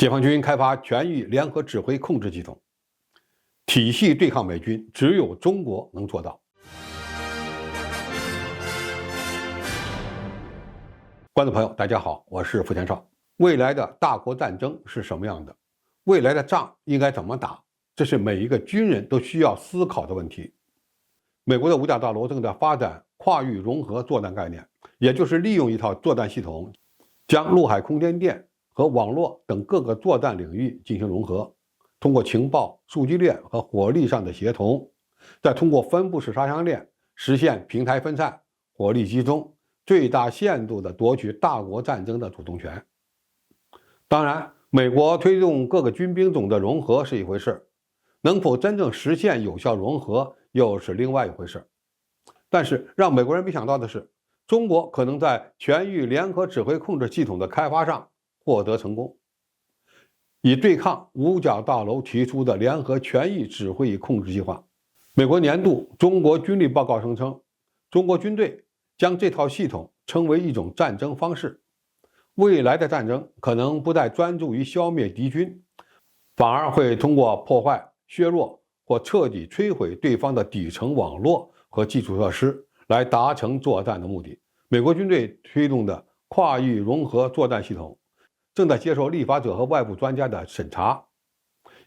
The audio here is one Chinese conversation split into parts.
解放军开发全域联合指挥控制系统，体系对抗美军，只有中国能做到。观众朋友，大家好，我是付天少。未来的大国战争是什么样的？未来的仗应该怎么打？这是每一个军人都需要思考的问题。美国的五角大楼正在发展跨域融合作战概念，也就是利用一套作战系统，将陆海空天电和网络等各个作战领域进行融合，通过情报、数据链和火力上的协同，再通过分布式杀伤链实现平台分散、火力集中，最大限度地夺取大国战争的主动权。当然，美国推动各个军兵种的融合是一回事，能否真正实现有效融合又是另外一回事。但是让美国人没想到的是，中国可能在全域联合指挥控制系统的开发上获得成功，以对抗五角大楼提出的联合全域指挥与控制计划。美国年度中国军力报告声称，中国军队将这套系统称为一种战争方式。未来的战争可能不再专注于消灭敌军，反而会通过破坏、削弱或彻底摧毁对方的底层网络和基础设施来达成作战的目的。美国军队推动的跨域融合作战系统正在接受立法者和外部专家的审查，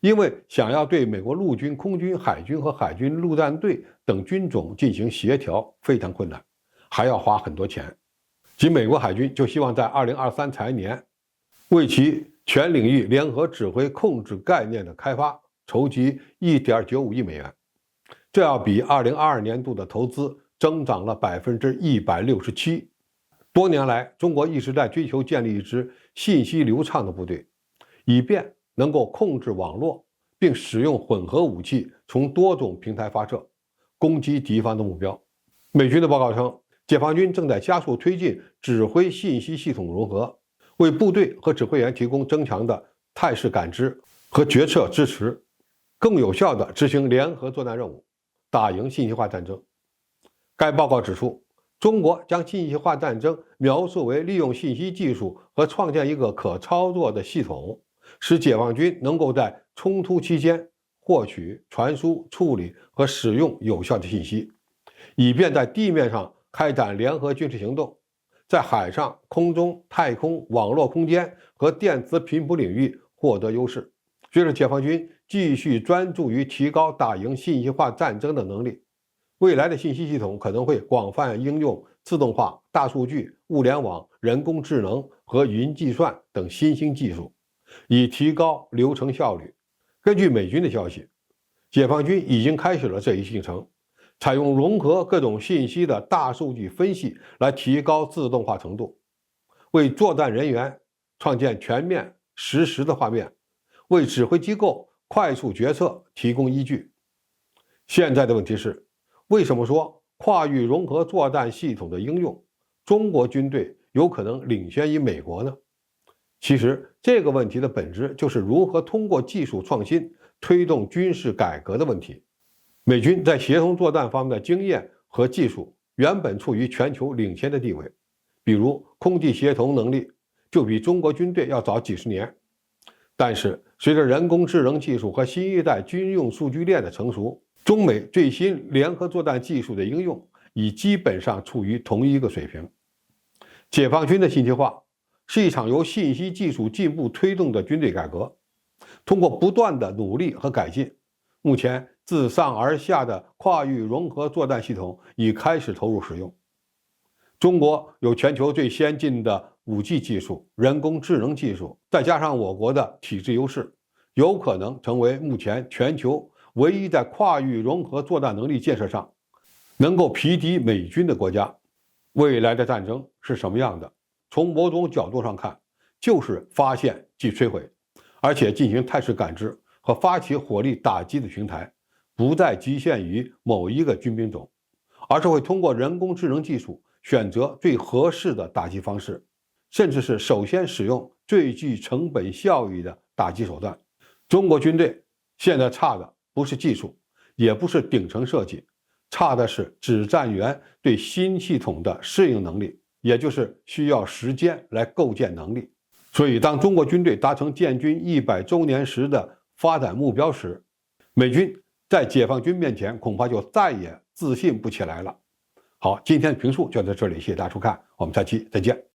因为想要对美国陆军、空军、海军和海军陆战队等军种进行协调非常困难，还要花很多钱。即美国海军就希望在2023财年为其全领域联合指挥控制概念的开发筹集1.95亿美元，这要比2022年度的投资增长了167%。多年来，中国一直在追求建立一支信息流畅的部队，以便能够控制网络，并使用混合武器从多种平台发射，攻击敌方的目标。美军的报告称，解放军正在加速推进指挥信息系统融合，为部队和指挥员提供增强的态势感知和决策支持，更有效地执行联合作战任务，打赢信息化战争。该报告指出，中国将信息化战争描述为利用信息技术和创建一个可操作的系统，使解放军能够在冲突期间获取、传输、处理和使用有效的信息，以便在地面上开展联合军事行动，在海上、空中、太空、网络空间和电磁频谱领域获得优势。随着解放军继续专注于提高打赢信息化战争的能力，未来的信息系统可能会广泛应用自动化、大数据、物联网、人工智能和云计算等新兴技术，以提高流程效率。根据美军的消息，解放军已经开始了这一进程，采用融合各种信息的大数据分析来提高自动化程度，为作战人员创建全面实时的画面，为指挥机构快速决策提供依据。现在的问题是，为什么说跨域融合作战系统的应用，中国军队有可能领先于美国呢？其实这个问题的本质就是如何通过技术创新推动军事改革的问题。美军在协同作战方面的经验和技术原本处于全球领先的地位，比如空地协同能力就比中国军队要早几十年。但是随着人工智能技术和新一代军用数据链的成熟，中美最新联合作战技术的应用已基本上处于同一个水平。解放军的信息化是一场由信息技术进步推动的军队改革，通过不断的努力和改进，目前自上而下的跨域融合作战系统已开始投入使用。中国有全球最先进的5G 技术、人工智能技术，再加上我国的体制优势，有可能成为目前全球唯一在跨域融合作战能力建设上能够匹敌美军的国家。未来的战争是什么样的？从某种角度上看，就是发现即摧毁，而且进行态势感知和发起火力打击的平台不再局限于某一个军兵种，而是会通过人工智能技术选择最合适的打击方式，甚至是首先使用最具成本效益的打击手段。中国军队现在差的不是技术，也不是顶层设计，差的是指战员对新系统的适应能力，也就是需要时间来构建能力。所以，当中国军队达成建军100周年时的发展目标时，美军在解放军面前恐怕就再也自信不起来了。好，今天的评述就到这里，谢谢大家收看，我们下期再见。